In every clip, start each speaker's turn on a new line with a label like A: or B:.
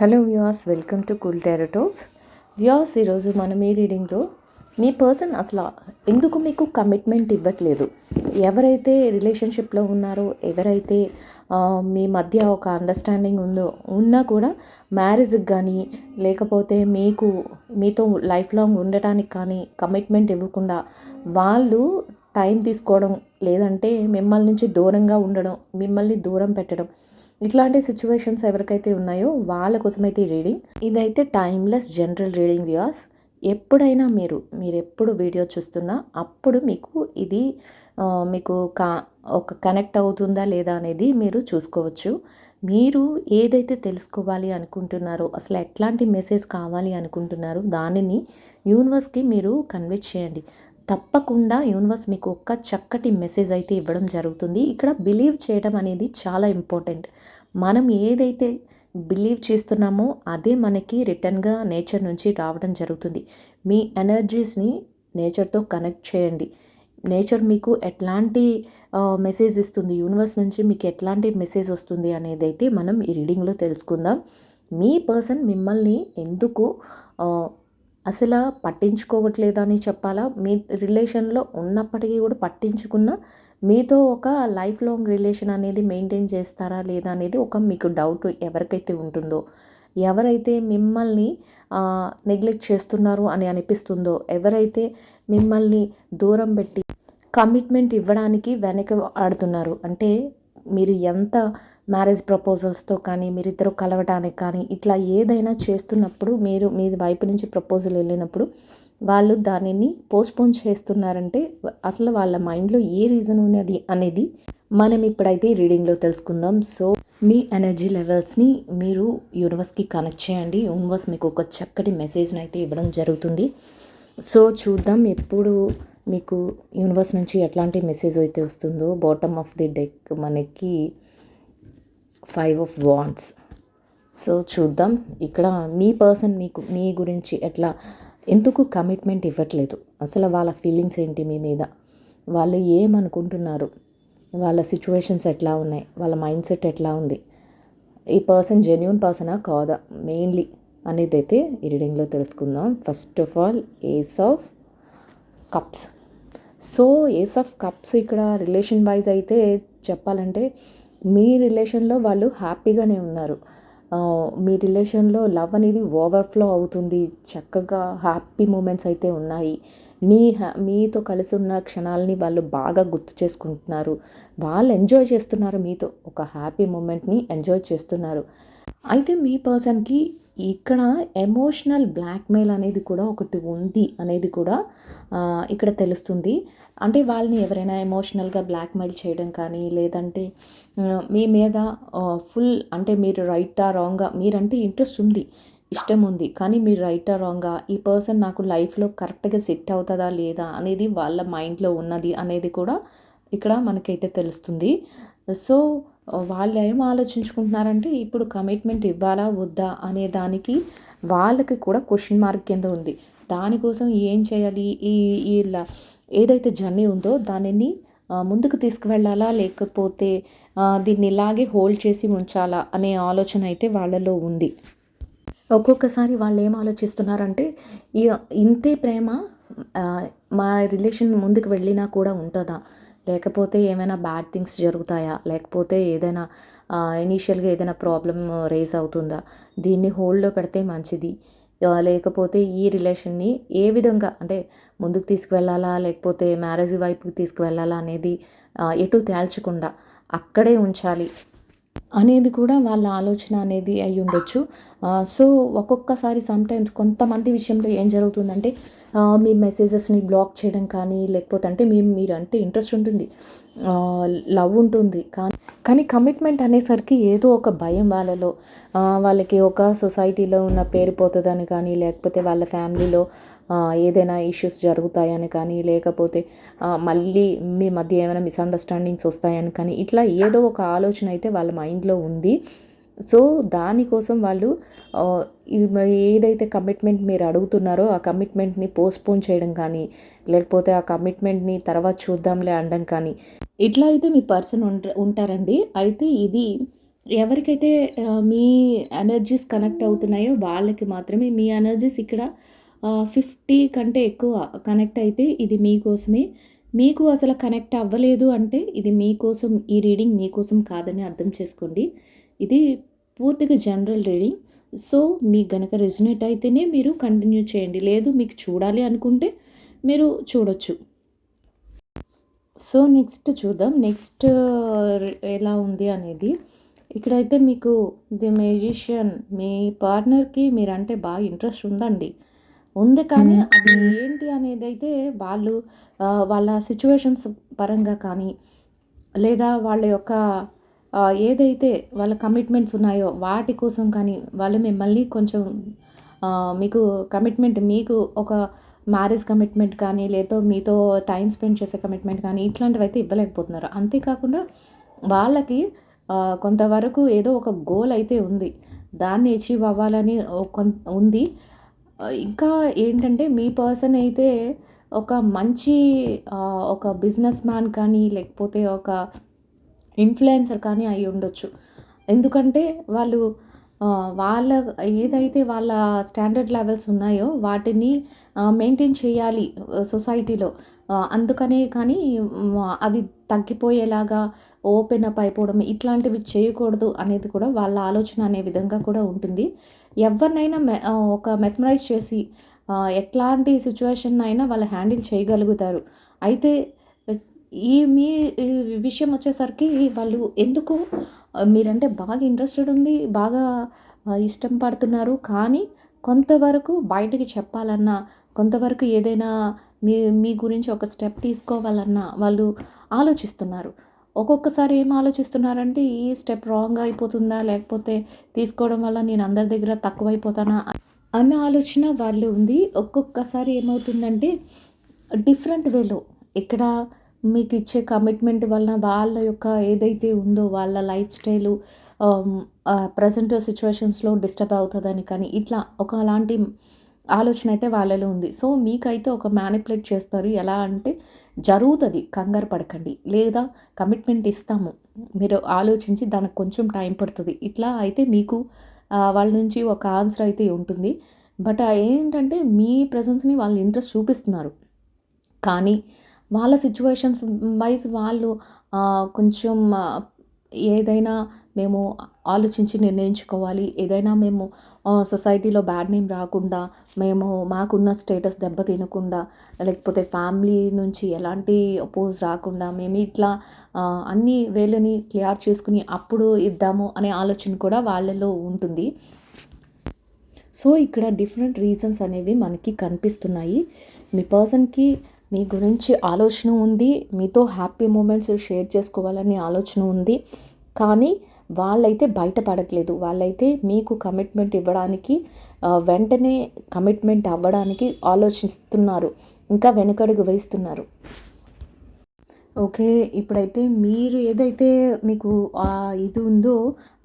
A: Hello viewers, welcome to cool tarot talks. Viewers, ఈరోజు మనం ఈ రీడింగ్లో మీ పర్సన్ అసలు ఎందుకు మీకు కమిట్మెంట్ ఇవ్వట్లేదు, ఎవరైతే రిలేషన్షిప్లో ఉన్నారో, ఎవరైతే మీ మధ్య ఒక అండర్స్టాండింగ్ ఉన్నా కూడా మ్యారేజ్కి కానీ లేకపోతే మీతో లైఫ్ లాంగ్ ఉండటానికి కానీ కమిట్మెంట్ ఇవ్వకుండా వాళ్ళు టైం తీసుకోవడం, లేదంటే మిమ్మల్ని నుంచి దూరంగా ఉండడం, మిమ్మల్ని దూరం పెట్టడం, ఇట్లాంటి సిచ్యువేషన్స్ ఎవరికైతే ఉన్నాయో వాళ్ళ కోసమైతే ఈ రీడింగ్. ఇదైతే టైమ్లెస్ జనరల్ రీడింగ్ వ్యూవర్స్. ఎప్పుడైనా మీరు ఎప్పుడు వీడియో చూస్తున్నా అప్పుడు మీకు ఇది మీకు ఒక కనెక్ట్ అవుతుందా లేదా అనేది మీరు చూసుకోవచ్చు. మీరు ఏదైతే తెలుసుకోవాలి అనుకుంటున్నారో, అసలు ఎట్లాంటి మెసేజ్ కావాలి అనుకుంటున్నారో దానిని యూనివర్స్కి మీరు కన్వే చేయండి. తప్పకుండా యూనివర్స్ మీకు ఒక చక్కటి మెసేజ్ అయితే ఇవ్వడం జరుగుతుంది. ఇక్కడ బిలీవ్ చేయడం అనేది చాలా ఇంపార్టెంట్. మనం ఏదైతే బిలీవ్ చేస్తున్నామో అదే మనకి రిటర్న్గా నేచర్ నుంచి రావడం జరుగుతుంది. మీ ఎనర్జీస్ని నేచర్తో కనెక్ట్ చేయండి. నేచర్ మీకు ఎట్లాంటి మెసేజ్ ఇస్తుంది, యూనివర్స్ నుంచి మీకు ఎట్లాంటి మెసేజ్ వస్తుంది అనేది అయితే మనం ఈ రీడింగ్లో తెలుసుకుందాం. మీ పర్సన్ మిమ్మల్ని ఎందుకు అసలు పట్టించుకోవట్లేదని చెప్పాలా, మీ రిలేషన్లో ఉన్నప్పటికీ కూడా పట్టించుకున్న మీతో ఒక లైఫ్ లాంగ్ రిలేషన్ అనేది మెయింటైన్ చేస్తారా లేదా అనేది ఒక మీకు డౌట్ ఎవరికైతే ఉంటుందో, ఎవరైతే మిమ్మల్ని నెగ్లెక్ట్ చేస్తున్నారు అని అనిపిస్తుందో, ఎవరైతే మిమ్మల్ని దూరం పెట్టి కమిట్మెంట్ ఇవ్వడానికి వెనక ఆడుతున్నారు, అంటే మీరు ఎంత మ్యారేజ్ ప్రపోజల్స్తో కానీ మీరిద్దరు కలవటానికి కానీ ఇట్లా ఏదైనా చేస్తున్నప్పుడు మీ వైపు నుంచి ప్రపోజల్ వెళ్ళినప్పుడు వాళ్ళు దానిని పోస్ట్పోన్ చేస్తున్నారంటే అసలు వాళ్ళ మైండ్లో ఏ రీజన్ ఉన్నది అనేది మనం ఇప్పుడైతే రీడింగ్లో తెలుసుకుందాం. సో మీ ఎనర్జీ లెవెల్స్ని మీరు యూనివర్స్కి కనెక్ట్ చేయండి. యూనివర్స్ మీకు ఒక చక్కటి మెసేజ్ని అయితే ఇవ్వడం జరుగుతుంది. సో చూద్దాం ఎప్పుడు మీకు యూనివర్స్ నుంచి ఎట్లాంటి మెసేజ్ అయితే వస్తుందో. బాటమ్ ఆఫ్ ది డెక్ మనకి 5 ఆఫ్ వాండ్స్. సో చూద్దాం ఇక్కడ మీ పర్సన్ మీ గురించి ఎందుకు కమిట్మెంట్ ఇవ్వట్లేదు, అసలు వాళ్ళ ఫీలింగ్స్ ఏంటి మీ మీద, వాళ్ళు ఏమనుకుంటున్నారు, వాళ్ళ సిచ్యువేషన్స్ ఎట్లా ఉన్నాయి, వాళ్ళ మైండ్ సెట్ ఎట్లా ఉంది, ఈ పర్సన్ జెన్యూన్ పర్సనా కాదా మెయిన్లీ అనేది అయితే ఈ రీడింగ్లో తెలుసుకుందాం. First of all ace of cups. So ace of cups ఇక్కడ రిలేషన్ వైజ్ అయితే చెప్పాలంటే మీ రిలేషన్లో వాళ్ళు హ్యాపీగానే ఉన్నారు. మీ రిలేషన్లో లవ్ అనేది ఓవర్ఫ్లో అవుతుంది. చక్కగా హ్యాపీ మూమెంట్స్ అయితే ఉన్నాయి. మీతో కలిసి ఉన్న క్షణాలని వాళ్ళు బాగా గుర్తు చేసుకుంటున్నారు. వాళ్ళు ఎంజాయ్ చేస్తున్నారు, మీతో ఒక హ్యాపీ మూమెంట్ని ఎంజాయ్ చేస్తున్నారు. అయితే మీ పర్సన్కి ఇక్కడ ఎమోషనల్ బ్లాక్మెయిల్ అనేది కూడా ఒకటి ఉంది అనేది కూడా ఇక్కడ తెలుస్తుంది. అంటే వాళ్ళని ఎవరైనా ఎమోషనల్గా బ్లాక్మెయిల్ చేయడం కానీ, లేదంటే మీ మీద ఫుల్ అంటే మీరు రైటా రాంగా, మీరంటే ఇంట్రెస్ట్ ఉంది, ఇష్టం ఉంది, కానీ మీరు రైటా రాంగా, ఈ పర్సన్ నాకు లైఫ్లో కరెక్ట్గా సెట్ అవుతుందా లేదా అనేది వాళ్ళ మైండ్లో ఉన్నది అనేది కూడా ఇక్కడ మనకైతే తెలుస్తుంది. సో వాళ్ళు ఏం ఆలోచించుకుంటున్నారంటే ఇప్పుడు కమిట్మెంట్ ఇవ్వాలా వద్దా అనే దానికి వాళ్ళకి కూడా క్వశ్చన్ మార్క్ కింద ఉంది. దానికోసం ఏం చేయాలి, ఈ ఏదైతే జర్నీ ఉందో దానిని ముందుకు తీసుకువెళ్ళాలా, లేకపోతే దీన్ని ఇలాగే హోల్డ్ చేసి ఉంచాలా అనే ఆలోచన అయితే వాళ్ళలో ఉంది. ఒక్కొక్కసారి వాళ్ళు ఏం ఆలోచిస్తున్నారంటే ఇంతే ప్రేమ మా రిలేషన్ ముందుకు వెళ్ళినా కూడా ఉంటుందా, లేకపోతే ఏమైనా బ్యాడ్ థింగ్స్ జరుగుతాయా, లేకపోతే ఏదైనా ఇనీషియల్గా ఏదైనా ప్రాబ్లం రేజ్ అవుతుందా, దీన్ని హోల్డ్లో పెడితే మంచిది, లేకపోతే ఈ రిలేషన్ని ఏ విధంగా అంటే ముందుకు తీసుకువెళ్ళాలా, లేకపోతే మ్యారేజ్ వైపుకి తీసుకువెళ్ళాలా అనేది ఎటు తేల్చకుండా అక్కడే ఉంచాలి అనేది కూడా వాళ్ళ ఆలోచన అనేది అయి ఉండొచ్చు. సో ఒక్కొక్కసారి సమ్టైమ్స్ కొంతమంది విషయంలో ఏం జరుగుతుందంటే మీ మెసేజెస్ని బ్లాక్ చేయడం కానీ, లేకపోతే అంటే మీరంటే ఇంట్రెస్ట్ ఉంటుంది, లవ్ ఉంటుంది, కానీ కమిట్మెంట్ అనేసరికి ఏదో ఒక భయం వాళ్ళలో, వాళ్ళకి ఒక సొసైటీలో ఉన్న పేరు పోతుందని కానీ, లేకపోతే వాళ్ళ ఫ్యామిలీలో ఏదైనా ఇష్యూస్ జరుగుతాయని కానీ, లేకపోతే మళ్ళీ మీ మధ్య ఏమైనా మిస్అండర్స్టాండింగ్స్ వస్తాయని కానీ, ఇట్లా ఏదో ఒక ఆలోచన అయితే వాళ్ళ మైండ్లో ఉంది. సో దానికోసం వాళ్ళు ఏదైతే కమిట్మెంట్ మీరు అడుగుతున్నారో ఆ కమిట్మెంట్ని పోస్ట్పోన్ చేయడం కానీ, లేకపోతే ఆ కమిట్మెంట్ని తర్వాత చూద్దాంలే అనడం కానీ, ఇట్లా అయితే మీ పర్సన్ ఉంటారండి. అయితే ఇది ఎవరికైతే మీ ఎనర్జీస్ కనెక్ట్ అవుతున్నాయో వాళ్ళకి మాత్రమే మీ ఎనర్జీస్ ఇక్కడ 50 కంటే ఎక్కువ కనెక్ట్ అయితే ఇది మీకోసమే. మీకు అసలు కనెక్ట్ అవ్వలేదు అంటే ఇది మీకోసం, ఈ రీడింగ్ మీకోసం కాదని అర్థం చేసుకోండి. ఇది పూర్తిగా జనరల్ రీడింగ్. సో మీకు గనక రెజొనేట్ అయితేనే మీరు కంటిన్యూ చేయండి. లేదు మీకు చూడాలి అనుకుంటే మీరు చూడొచ్చు. సో నెక్స్ట్ చూద్దాం. నెక్స్ట్ ఎలా ఉంది అనేది. ఇక్కడైతే మీకు ది మ్యూజిషియన్, మీ పార్ట్నర్‌కి మీరంటే బాగా ఇంట్రెస్ట్ ఉందండి. ఉంది కానీ అది ఏంటి అనేదైతే వాళ్ళు వాళ్ళ సిట్యుయేషన్స్ పరంగా కానీ, లేదా వాళ్ళ యొక్క ఏదైతే వాళ్ళ కమిట్మెంట్స్ ఉన్నాయో వాటి కోసం కానీ, వాళ్ళు మిమ్మల్ని కొంచెం మీకు కమిట్మెంట్, మీకు ఒక మ్యారేజ్ కమిట్మెంట్ కానీ, లేదా మీతో టైం స్పెండ్ చేసే కమిట్మెంట్ కానీ ఇట్లాంటివైతే ఇవ్వలేకపోతున్నారు. అంతేకాకుండా వాళ్ళకి కొంతవరకు ఏదో ఒక గోల్ అయితే ఉంది. దాన్ని అచీవ్ అవ్వాలని ఉంది. ఇంకా ఏంటంటే మీ పర్సన్ అయితే ఒక మంచి ఒక బిజినెస్ మ్యాన్ కానీ, లేకపోతే ఒక ఇన్‌ఫ్లుయెన్సర్ కానీ అయ్యుండొచ్చు. ఎందుకంటే వాళ్ళు వాళ్ళ ఏదైతే వాళ్ళ స్టాండర్డ్ లెవెల్స్ ఉన్నాయో వాటిని మెయింటైన్ చేయాలి సొసైటీలో. అందుకనే కానీ అవి తగ్గిపోయేలాగా ఓపెన్ అప్ అయిపోవడం ఇట్లాంటివి చేయకూడదు అనేది కూడా వాళ్ళ ఆలోచన అనే విధంగా కూడా ఉంటుంది. ఎవరినైనా ఒక మెస్మరైజ్ చేసి ఎట్లాంటి సిట్యుయేషన్ అయినా వాళ్ళు హ్యాండిల్ చేయగలుగుతారు. అయితే మీ విషయం వచ్చేసరికి వాళ్ళు ఎందుకు మీరంటే బాగా ఇంట్రెస్టెడ్ ఉంది. బాగా ఇష్టం పడుతున్నారు. కానీ కొంతవరకు బయటికి చెప్పాలన్నా, కొంతవరకు ఏదైనా మీ మీ గురించి ఒక స్టెప్ తీసుకోవాలన్నా వాళ్ళు ఆలోచిస్తున్నారు. ఒక్కొక్కసారి ఏం ఆలోచిస్తున్నారంటే ఈ స్టెప్ రాంగ్ అయిపోతుందా? లేకపోతే తీసుకోవడం వల్ల నేను అందరి దగ్గర తక్కువైపోతానా? అన్న ఆలోచన వాళ్ళు ఉంది. ఒక్కొక్కసారి ఏమవుతుందంటే డిఫరెంట్ వేలో ఇక్కడ మీకు ఇచ్చే కమిట్మెంట్ వలన వాళ్ళ యొక్క ఏదైతే ఉందో వాళ్ళ లైఫ్ స్టైలు ప్రజెంట్ సిచ్యువేషన్స్‌లో డిస్టర్బ్ అవుతదని కానీ ఇట్లా ఒకలాంటి ఆలోచన అయితే వాళ్ళలో ఉంది. సో మీకైతే ఒక మ్యానిపులేట్ చేస్తారు. ఎలా అంటే జరుగుతది, కంగారు పడకండి. లేదా కమిట్మెంట్ ఇస్తాము. మీరు ఆలోచించి దానికి కొంచెం టైం పడుతది. ఇట్లా అయితే మీకు వాళ్ళ నుంచి ఒక ఆన్సర్ అయితే ఉంటుంది. బట్ ఏంటంటే మీ ప్రెజెన్స్‌ని వాళ్ళు ఇంట్రెస్ట్ చూపిస్తున్నారు. కానీ వాళ్ళ సిట్యుయేషన్స్ వైస్ వాళ్ళు కొంచెం ఏదైనా మేము ఆలోచించి నిర్ణయించుకోవాలి. ఏదైనా మేము సొసైటీలో బ్యాడ్ నేమ్ రాకుండా, మేము మాకున్న స్టేటస్ దెబ్బ తినకుండా, లేకపోతే ఫ్యామిలీ నుంచి ఎలాంటి అపోజ్ రాకుండా మేము ఇట్లా అన్ని వేలని క్లియర్ చేసుకుని అప్పుడు ఇద్దాము అనే ఆలోచన కూడా వాళ్ళలో ఉంటుంది. సో ఇక్కడ డిఫరెంట్ రీజన్స్ అనేవి మనకి కనిపిస్తున్నాయి. మీ పర్సన్‌కి మీ గురించి ఆలోచన ఉంది. మీతో హ్యాపీ మూమెంట్స్ షేర్ చేసుకోవాలని ఆలోచన ఉంది. కానీ వాళ్ళైతే బయటపడట్లేదు. వాళ్ళైతే మీకు కమిట్మెంట్ ఇవ్వడానికి వెంటనే కమిట్మెంట్ అవ్వడానికి ఆలోచిస్తున్నారు. ఇంకా వెనకడుగు వేస్తున్నారు. ఓకే. ఇప్పుడైతే మీరు ఏదైతే మీకు ఇది ఉందో,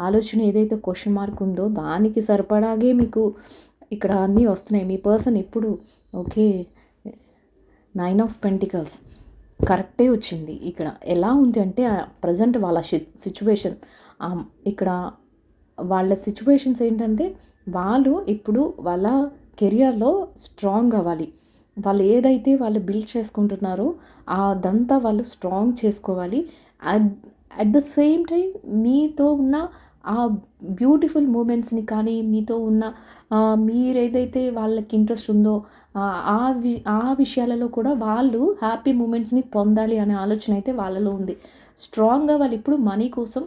A: ఆలోచన ఏదైతే క్వెషన్ మార్క్ ఉందో దానికి సరిపడాగే మీకు ఇక్కడ అన్నీ వస్తున్నాయి. మీ పర్సన్ ఇప్పుడు ఓకే. 9 ఆఫ్ పెంటికల్స్ కరెక్టే వచ్చింది. ఇక్కడ ఎలా ఉంది అంటే ప్రెజెంట్ వాళ్ళ సిట్యుయేషన్ ఇక్కడ వాళ్ళ సిట్యుయేషన్స్ ఏంటంటే వాళ్ళు ఇప్పుడు వాళ్ళ కెరియర్‌లో స్ట్రాంగ్ అవ్వాలి. వాళ్ళు ఏదైతే వాళ్ళు బిల్డ్ చేసుకుంటున్నారో అదంతా వాళ్ళు స్ట్రాంగ్ చేసుకోవాలి. At at the same time మీతో ఉన్న ఆ బ్యూటిఫుల్ మూమెంట్స్‌ని కానీ, మీతో ఉన్న మీరేదైతే వాళ్ళకి ఇంట్రెస్ట్ ఉందో ఆ విషయాలలో కూడా వాళ్ళు హ్యాపీ మూమెంట్స్‌ని పొందాలి అనే ఆలోచన అయితే వాళ్ళలో ఉంది. స్ట్రాంగ్‌గా వాళ్ళు ఇప్పుడు మనీ కోసం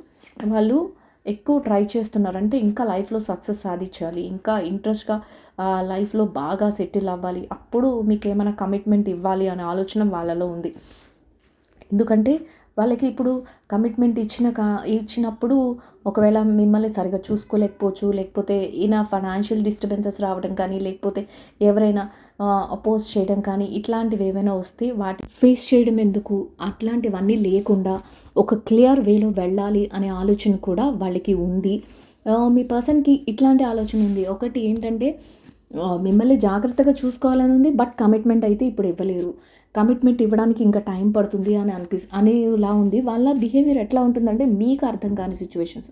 A: వాళ్ళు ఎక్కువ ట్రై చేస్తున్నారు. అంటే ఇంకా లైఫ్‌లో సక్సెస్ సాధించాలి. ఇంకా ఇంట్రెస్ట్‌గా లైఫ్‌లో బాగా సెటిల్ అవ్వాలి. అప్పుడు మీకేమైనా కమిట్మెంట్ ఇవ్వాలి అనే ఆలోచన వాళ్ళలో ఉంది. ఎందుకంటే వాళ్ళకి ఇప్పుడు కమిట్మెంట్ ఇచ్చినప్పుడు ఒకవేళ మిమ్మల్ని సరిగ్గా చూసుకోలేకపోవచ్చు. లేకపోతే ఫైనాన్షియల్ డిస్టర్బెన్సెస్ రావడం కానీ, లేకపోతే ఎవరైనా అపోజ్ చేయడం కానీ ఇట్లాంటివి ఏవైనా వస్తే వాటి ఫేస్ చేయడం ఎందుకు? అట్లాంటివన్నీ లేకుండా ఒక క్లియర్ వేలో వెళ్ళాలి అనే ఆలోచన కూడా వాళ్ళకి ఉంది. మీ పర్సన్‌కి ఇట్లాంటి ఆలోచన ఉంది. ఒకటి ఏంటంటే మిమ్మల్ని జాగ్రత్తగా చూసుకోవాలని ఉంది. బట్ కమిట్మెంట్ అయితే ఇప్పుడు ఇవ్వలేరు. కమిట్మెంట్ ఇవ్వడానికి ఇంకా టైం పడుతుంది అని అనేలా ఉంది. వాళ్ళ బిహేవియర్ ఎట్లా ఉంటుందంటే మీకు అర్థం కాని సిచ్యువేషన్స్.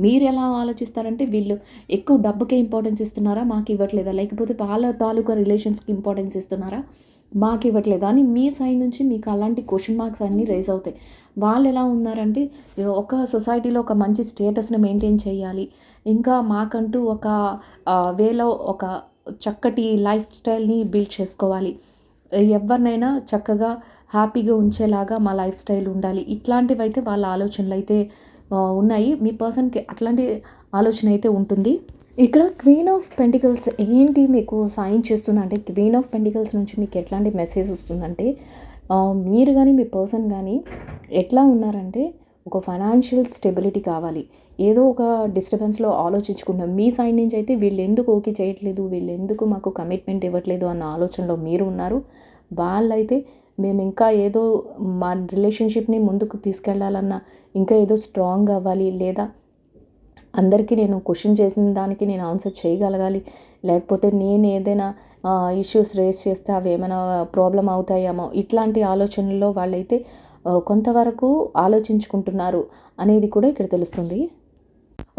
A: మీరు ఎలా ఆలోచిస్తారంటే వీళ్ళు ఎక్కువ డబ్బుకే ఇంపార్టెన్స్ ఇస్తున్నారా, మాకు ఇవ్వట్లేదా, లేకపోతే వాళ్ళ తాలూకా రిలేషన్స్కి ఇంపార్టెన్స్ ఇస్తున్నారా, మాకు ఇవ్వట్లేదా అని మీ సైడ్ నుంచి మీకు అలాంటి క్వశ్చన్ మార్క్స్ అన్నీ రైజ్ అవుతాయి. వాళ్ళు ఎలా ఉన్నారంటే ఒక సొసైటీలో ఒక మంచి స్టేటస్ని మెయింటైన్ చేయాలి, ఇంకా మాకంటూ ఒక వేలో ఒక చక్కటి లైఫ్ స్టైల్ని బిల్డ్ చేసుకోవాలి, ఎవరినైనా చక్కగా హ్యాపీగా ఉంచేలాగా మా లైఫ్ స్టైల్ ఉండాలి. ఇట్లాంటివి అయితే వాళ్ళ ఆలోచనలు అయితే ఉన్నాయి. మీ పర్సన్కి అట్లాంటి ఆలోచన అయితే ఉంటుంది. ఇక్కడ క్వీన్ ఆఫ్ పెంటికల్స్ ఏంటి మీకు సైన్ చేస్తుంది అంటే, క్వీన్ ఆఫ్ పెంటికల్స్ నుంచి మీకు ఎట్లాంటి మెసేజ్ వస్తుందంటే, మీరు కానీ మీ పర్సన్ కానీ ఎట్లా ఉన్నారంటే ఒక ఫైనాన్షియల్ స్టెబిలిటీ కావాలి. ఏదో ఒక డిస్టర్బెన్స్లో ఆలోచించుకుంటాం. మీ సైడ్ నుంచి అయితే వీళ్ళు ఎందుకు ఓకే చేయట్లేదు, వీళ్ళు ఎందుకు మాకు కమిట్మెంట్ ఇవ్వట్లేదు అన్న ఆలోచనలో మీరు ఉన్నారు. వాళ్ళైతే మేము ఇంకా ఏదో మా రిలేషన్షిప్ని ముందుకు తీసుకెళ్లాలన్న, ఇంకా ఏదో స్ట్రాంగ్ అవ్వాలి, లేదా అందరికీ నేను క్వశ్చన్ చేసిన దానికి నేను ఆన్సర్ చేయగలగాలి, లేకపోతే నేను ఏదైనా ఇష్యూస్ రేస్ చేస్తే అవి ఏమైనా ప్రాబ్లం అవుతాయేమో, ఇట్లాంటి ఆలోచనల్లో వాళ్ళైతే కొంతవరకు ఆలోచించుకుంటున్నారు అనేది కూడా ఇక్కడ తెలుస్తుంది.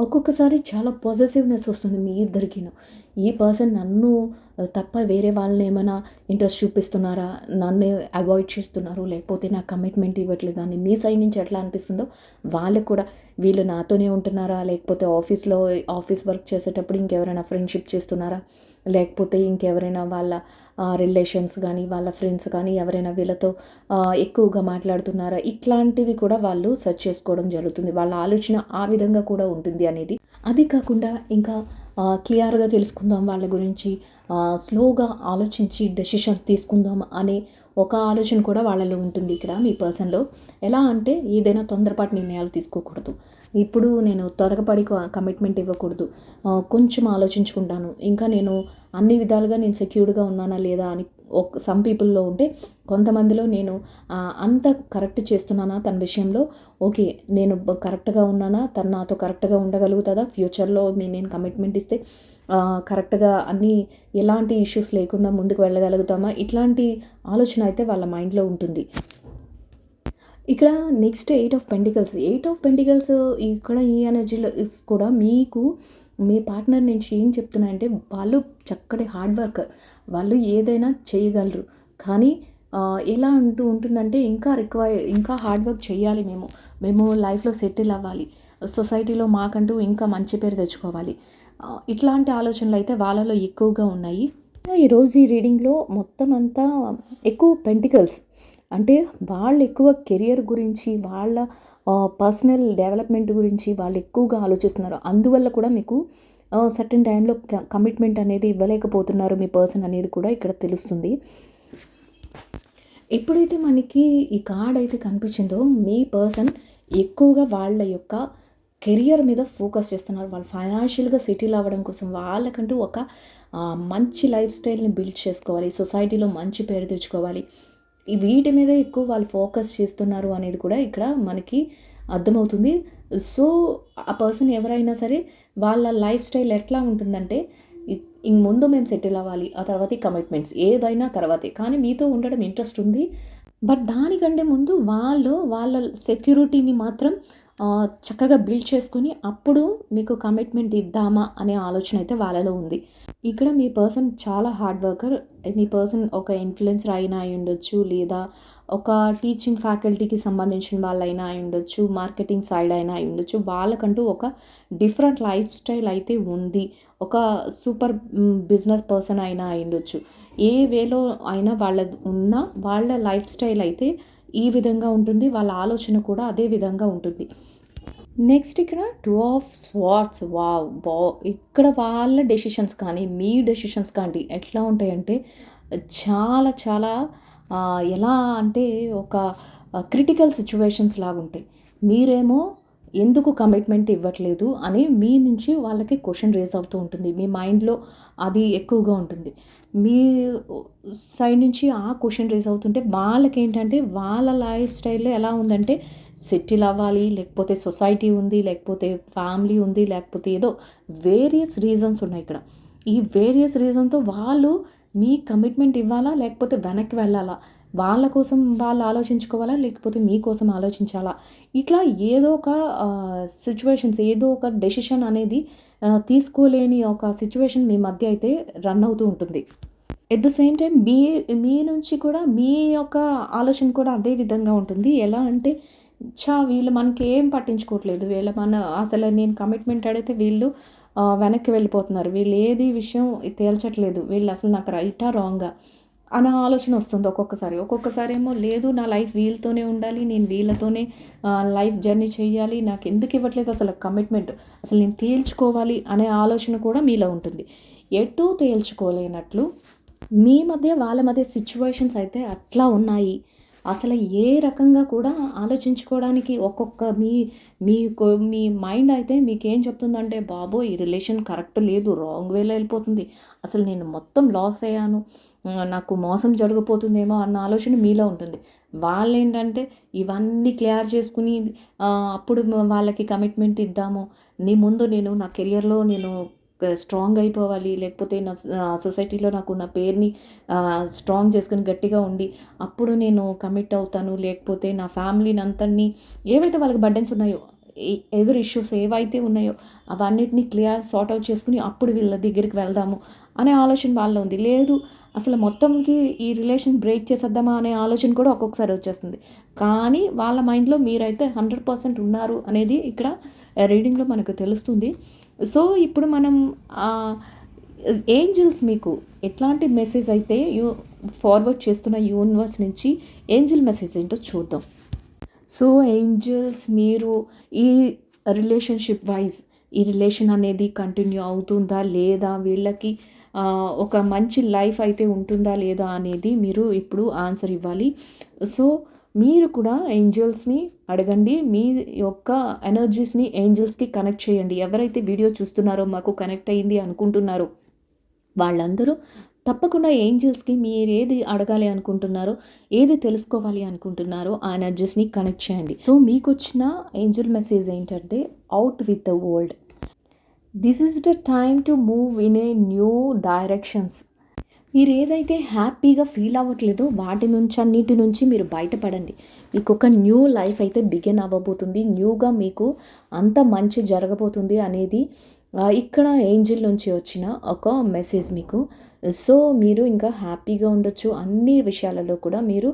A: ఒక్కొక్కసారి చాలా పాజిటివ్నెస్ వస్తుంది మీ ఇద్దరికిను. ఈ పర్సన్ నన్ను తప్ప వేరే వాళ్ళని ఏమైనా ఇంట్రెస్ట్ చూపిస్తున్నారా, నన్ను అవాయిడ్ చేస్తున్నారు, లేకపోతే నాకు కమిట్మెంట్ ఇవ్వట్లేదు అని మీ సైడ్ నుంచి ఎట్లా అనిపిస్తుందో వాళ్ళకు కూడా వీళ్ళు నాతోనే ఉంటున్నారా, లేకపోతే ఆఫీస్ వర్క్ చేసేటప్పుడు ఇంకెవరైనా ఫ్రెండ్షిప్ చేస్తున్నారా, లేకపోతే ఇంకెవరైనా వాళ్ళ రిలేషన్స్ కానీ వాళ్ళ ఫ్రెండ్స్ కానీ ఎవరైనా వీళ్ళతో ఎక్కువగా మాట్లాడుతున్నారా, ఇట్లాంటివి కూడా వాళ్ళు సెర్చ్ చేసుకోవడం జరుగుతుంది. వాళ్ళ ఆలోచన ఆ విధంగా కూడా ఉంటుంది అనేది. అది కాకుండా ఇంకా క్లియర్గా తెలుసుకుందాం వాళ్ళ గురించి, స్లోగా ఆలోచించి డెసిషన్ తీసుకుందాం అనే ఒక ఆలోచన కూడా వాళ్ళలో ఉంటుంది. ఇక్కడ మీ పర్సన్లో ఎలా అంటే ఏదైనా తొందరపాటు నిర్ణయాలు తీసుకోకూడదు, ఇప్పుడు నేను త్వరగపడి కమిట్మెంట్ ఇవ్వకూడదు, కొంచెం ఆలోచించుకుంటాను, ఇంకా నేను అన్ని విధాలుగా నేను సెక్యూర్డ్గా ఉన్నానా లేదా అని సమ్ పీపుల్లో ఉంటే, కొంతమందిలో నేను అంత కరెక్ట్ చేస్తున్నానా తన విషయంలో, ఓకే నేను కరెక్ట్గా ఉన్నానా, తను నాతో కరెక్ట్గా ఉండగలుగుతుందా, ఫ్యూచర్లో నేను కమిట్మెంట్ ఇస్తే కరెక్ట్గా అన్నీ ఎలాంటి ఇష్యూస్ లేకుండా ముందుకు వెళ్ళగలుగుతామా, ఇట్లాంటి ఆలోచన అయితే వాళ్ళ మైండ్లో ఉంటుంది. ఇక్కడ నెక్స్ట్ ఎయిట్ ఆఫ్ పెంటికల్స్ ఇక్కడ ఈ ఎనర్జీలో కూడా మీకు మీ పార్ట్నర్ నుంచి ఏం చెప్తున్నాయంటే, వాళ్ళు చక్కటి హార్డ్ వర్కర్, వాళ్ళు ఏదైనా చేయగలరు, కానీ ఎలా ఉంటుందంటే ఇంకా హార్డ్ వర్క్ చేయాలి, మేము లైఫ్లో సెటిల్ అవ్వాలి, సొసైటీలో మాకంటూ ఇంకా మంచి పేరు తెచ్చుకోవాలి, ఇట్లాంటి ఆలోచనలు అయితే వాళ్ళలో ఎక్కువగా ఉన్నాయి. ఈరోజు ఈ రీడింగ్లో మొత్తం అంతా ఎక్కువ పెంటికల్స్ అంటే వాళ్ళు ఎక్కువ కెరియర్ గురించి, వాళ్ళ పర్సనల్ డెవలప్మెంట్ గురించి వాళ్ళు ఎక్కువగా ఆలోచిస్తున్నారు. అందువల్ల కూడా మీకు సర్టెన్ టైంలో కమిట్మెంట్ అనేది ఇవ్వలేకపోతున్నారు మీ పర్సన్ అనేది కూడా ఇక్కడ తెలుస్తుంది. ఎప్పుడైతే మనకి ఈ కార్డ్ అయితే కనిపించిందో, మీ పర్సన్ ఎక్కువగా వాళ్ళ యొక్క కెరియర్ మీద ఫోకస్ చేస్తున్నారు. వాళ్ళు ఫైనాన్షియల్గా సెటిల్ అవ్వడం కోసం, వాళ్ళకంటూ ఒక మంచి లైఫ్ స్టైల్ని బిల్డ్ చేసుకోవాలి, సొసైటీలో మంచి పేరు తెచ్చుకోవాలి, వీటి మీద ఎక్కువ వాళ్ళు ఫోకస్ చేస్తున్నారు అనేది కూడా ఇక్కడ మనకి అర్థమవుతుంది. సో ఆ పర్సన్ ఎవరైనా సరే వాళ్ళ లైఫ్ స్టైల్ ఎట్లా ఉంటుందంటే, ముందు మేము సెటిల్ అవ్వాలి, ఆ తర్వాత కమిట్మెంట్స్ ఏదైనా తర్వాతే, కానీ మీతో ఉండడం ఇంట్రెస్ట్ ఉంది, బట్ దానికంటే ముందు వాళ్ళ సెక్యూరిటీని మాత్రం చక్కగా బిల్డ్ చేసుకొని అప్పుడు మీకు కమిట్మెంట్ ఇద్దామా అనే ఆలోచన అయితే వాళ్ళలో ఉంది. ఇక్కడ మీ పర్సన్ చాలా హార్డ్ వర్కర్. మీ పర్సన్ ఒక ఇన్ఫ్లుయెన్సర్ అయినా అయి ఉండొచ్చు, లేదా ఒక టీచింగ్ ఫ్యాకల్టీకి సంబంధించిన వాళ్ళైనా అయి ఉండొచ్చు, మార్కెటింగ్ సైడ్ అయినా అయి ఉండొచ్చు. వాళ్ళకంటూ ఒక డిఫరెంట్ లైఫ్ స్టైల్ అయితే ఉంది. ఒక సూపర్ బిజినెస్ పర్సన్ అయినా అయి ఉండొచ్చు. ఏ వేలో అయినా వాళ్ళ లైఫ్ స్టైల్ అయితే ఈ విధంగా ఉంటుంది, వాళ్ళ ఆలోచన కూడా అదే విధంగా ఉంటుంది. నెక్స్ట్ ఇక్కడ 2 ఆఫ్ స్వార్డ్స్. ఇక్కడ వాళ్ళ డెసిషన్స్ కానీ మీ డెసిషన్స్ కానీ ఎట్లా ఉంటాయంటే, చాలా చాలా ఎలా అంటే ఒక క్రిటికల్ సిచ్యువేషన్స్ లాగా ఉంటాయి. మీరేమో ఎందుకు కమిట్మెంట్ ఇవ్వట్లేదు అని మీ నుంచి వాళ్ళకి క్వశ్చన్ రేస్ అవుతూ ఉంటుంది, మీ మైండ్లో అది ఎక్కువగా ఉంటుంది. మీ సైడ్ నుంచి ఆ క్వశ్చన్ రేస్ అవుతుంటే వాళ్ళకి ఏంటంటే, వాళ్ళ లైఫ్ స్టైల్లో ఎలా ఉందంటే సెటిల్ అవ్వాలి, లేకపోతే సొసైటీ ఉంది, లేకపోతే ఫ్యామిలీ ఉంది, లేకపోతే ఏదో వేరియస్ రీజన్స్ ఉన్నాయి ఇక్కడ. ఈ వేరియస్ రీజన్తో వాళ్ళు మీ కమిట్మెంట్ ఇవ్వాలా లేకపోతే వెనక్కి వెళ్ళాలా, వాళ్ళ కోసం వాళ్ళు ఆలోచించుకోవాలా, లేకపోతే మీకోసం ఆలోచించాలా? ఇట్లా ఏదో ఒక సిట్యుయేషన్స్, ఏదో ఒక డెసిషన్ అనేది తీసుకోలేని ఒక సిట్యుయేషన్ మీ మధ్య అయితే రన్ అవుతూ ఉంటుంది. ఎట్ ద సేమ్ టైమ్ మీ నుంచి కూడా మీ యొక్క ఆలోచన కూడా అదే విధంగా ఉంటుంది. ఎలా అంటే, వీళ్ళు మనకేం పట్టించుకోవట్లేదు. అసలు నేను కమిట్మెంట్ అడిగితే వీళ్ళు వెనక్కి వెళ్ళిపోతున్నారు. వీళ్ళు ఏది విషయం తేల్చట్లేదు. వీళ్ళు అసలు నాకు రైటా, రాంగా అన్న ఆలోచన వస్తుంది ఒక్కొక్కసారి. ఒక్కొక్కసారి ఏమో లేదు, నా లైఫ్ వీళ్ళతోనే ఉండాలి, నేను వీళ్ళతోనే లైఫ్ జర్నీ చేయాలి, నాకు ఎందుకు ఇవ్వట్లేదు అసలు కమిట్మెంట్, అసలు నేను తేల్చుకోవాలి అనే ఆలోచన కూడా మీలో ఉంటుంది. ఎటూ తేల్చుకోలేనట్లు మీ మధ్య వాళ్ళ మధ్య సిచ్యువేషన్స్ అయితే అట్లా ఉన్నాయి. అసలు ఏ రకంగా కూడా ఆలోచించుకోవడానికి ఒక్కొక్క మీ మైండ్ అయితే మీకేం చెప్తుందంటే, బాబోయ్ ఈ రిలేషన్ కరెక్ట్ లేదు, రాంగ్ వేలో వెళ్ళిపోతుంది, అసలు నేను మొత్తం లాస్ అయ్యాను, నాకు మోసం జరగబోతుందేమో అన్న ఆలోచన మీలో ఉంటుంది. వాళ్ళేంటంటే ఇవన్నీ క్లియర్ చేసుకుని అప్పుడు వాళ్ళకి కమిట్మెంట్ ఇద్దాము, నేను నా కెరియర్లో నేను స్ట్రాంగ్ అయిపోవాలి, లేకపోతే నా సొసైటీలో నాకు నా పేరుని స్ట్రాంగ్ చేసుకుని గట్టిగా ఉండి అప్పుడు నేను కమిట్ అవుతాను, లేకపోతే నా ఫ్యామిలీని అంతని ఏవైతే వాళ్ళకి బర్డెన్స్ ఉన్నాయో, ఎవరి ఇష్యూస్ ఏవైతే ఉన్నాయో అవన్నిటిని క్లియర్ సార్ట్ అవుట్ చేసుకుని అప్పుడు వీళ్ళ దగ్గరికి వెళ్దాము అనే ఆలోచన వాళ్ళలో ఉంది. లేదు, అసలు మొత్తంకి ఈ రిలేషన్ బ్రేక్ చేసేద్దామా అనే ఆలోచన కూడా ఒక్కొక్కసారి వచ్చేస్తుంది. కానీ వాళ్ళ మైండ్లో మీరైతే 100% ఉన్నారు అనేది ఇక్కడ రీడింగ్లో మనకు తెలుస్తుంది. సో ఇప్పుడు మనం ఏంజిల్స్ మీకు ఎట్లాంటి మెసేజ్ అయితే ఫార్వర్డ్ చేస్తున్న యూనివర్స్ నుంచి ఏంజిల్ మెసేజ్ ఏంటో చూద్దాం. సో ఏంజిల్స్, మీరు ఈ రిలేషన్షిప్ వైజ్ ఈ రిలేషన్ అనేది కంటిన్యూ అవుతుందా లేదా, వీళ్ళకి ఒక మంచి లైఫ్ అయితే ఉంటుందా లేదా అనేది మీరు ఇప్పుడు ఆన్సర్ ఇవ్వాలి. సో మీరు కూడా ఏంజల్స్ని అడగండి, మీ యొక్క ఎనర్జీస్ని ఏంజల్స్కి కనెక్ట్ చేయండి. ఎవరైతే వీడియో చూస్తున్నారో మాకు కనెక్ట్ అయ్యింది అనుకుంటున్నారో వాళ్ళందరూ తప్పకుండా ఏంజల్స్కి మీరు ఏది అడగాలి అనుకుంటున్నారో, ఏది తెలుసుకోవాలి అనుకుంటున్నారో ఆ ఎనర్జీస్ని కనెక్ట్ చేయండి. సో మీకు వచ్చిన ఏంజల్ మెసేజ్ ఏంటంటే, out with the world, this is the time to move in a new directions. మీరు ఏదైతే హ్యాపీగా ఫీల్ అవ్వట్లేదో అన్నిటి నుంచి మీరు బయటపడండి. మీకు ఒక న్యూ లైఫ్ అయితే బిగిన్ అవ్వబోతుంది, న్యూగా మీకు అంత మంచి జరగబోతుంది అనేది ఇక్కడ ఏంజిల్ నుంచి వచ్చిన ఒక మెసేజ్ మీకు. సో మీరు ఇంకా హ్యాపీగా ఉండొచ్చు, అన్ని విషయాలలో కూడా మీరు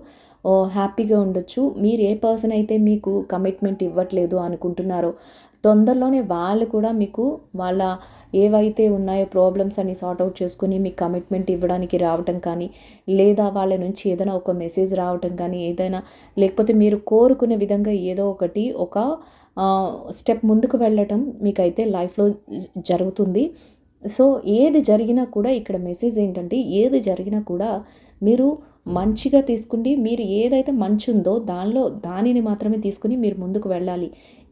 A: హ్యాపీగా ఉండొచ్చు. మీరు ఏ పర్సన్ అయితే మీకు కమిట్మెంట్ ఇవ్వట్లేదు అనుకుంటున్నారో తొందరలోనే వాళ్ళు కూడా మీకు వాళ్ళ ఏవైతే ఉన్నాయో ప్రాబ్లమ్స్ అన్ని సార్ట్ అవుట్ చేసుకుని మీకు కమిట్మెంట్ ఇవ్వడానికి రావటం కానీ, లేదా వాళ్ళ నుంచి ఏదైనా ఒక మెసేజ్ రావటం కానీ, ఏదైనా లేకపోతే మీరు కోరుకునే విధంగా ఏదో ఒకటి ఒక స్టెప్ ముందుకు వెళ్ళటం మీకైతే లైఫ్లో జరుగుతుంది. సో ఏది జరిగినా కూడా ఇక్కడ మెసేజ్ ఏంటంటే, ఏది జరిగినా కూడా మీరు మంచిగా తీసుకుండి, మీరు ఏదైతే మంచి ఉందో దానిని మాత్రమే తీసుకుని మీరు ముందుకు వెళ్ళాలి.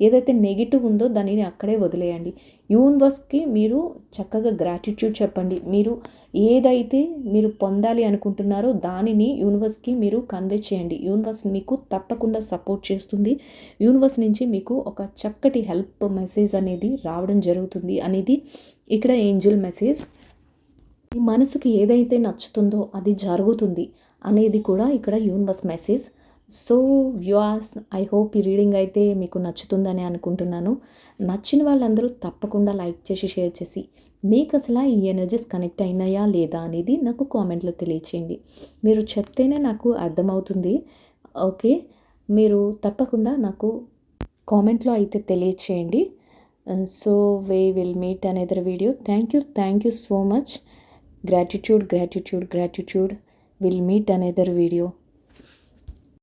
A: ఏదైతే నెగిటివ్ ఉందో దానిని అక్కడే వదిలేయండి. యూనివర్స్కి మీరు చక్కగా గ్రాటిట్యూడ్ చెప్పండి. మీరు ఏదైతే మీరు పొందాలి అనుకుంటున్నారో దానిని యూనివర్స్కి మీరు కన్వే చేయండి. యూనివర్స్ మీకు తప్పకుండా సపోర్ట్ చేస్తుంది. యూనివర్స్ నుంచి మీకు ఒక చక్కటి హెల్ప్ మెసేజ్ అనేది రావడం జరుగుతుంది అనేది ఇక్కడ ఏంజల్ మెసేజ్. మీ మనసుకి ఏదైతే నచ్చుతుందో అది జరుగుతుంది అనేది కూడా ఇక్కడ universe message. So viewers, I hope ఈ రీడింగ్ అయితే మీకు నచ్చుతుందని అనుకుంటున్నాను. నచ్చిన వాళ్ళందరూ తప్పకుండా లైక్ చేసి, షేర్ చేసి, మీకు అసలు ఈ ఎనర్జీస్ కనెక్ట్ అయినాయా లేదా అనేది నాకు కామెంట్లో తెలియచేయండి. మీరు చెప్తేనే నాకు అర్థమవుతుంది. ఓకే, మీరు తప్పకుండా నాకు కామెంట్లో అయితే తెలియచేయండి. So we will meet another video. Thank you so much. Gratitude. We'll meet another video.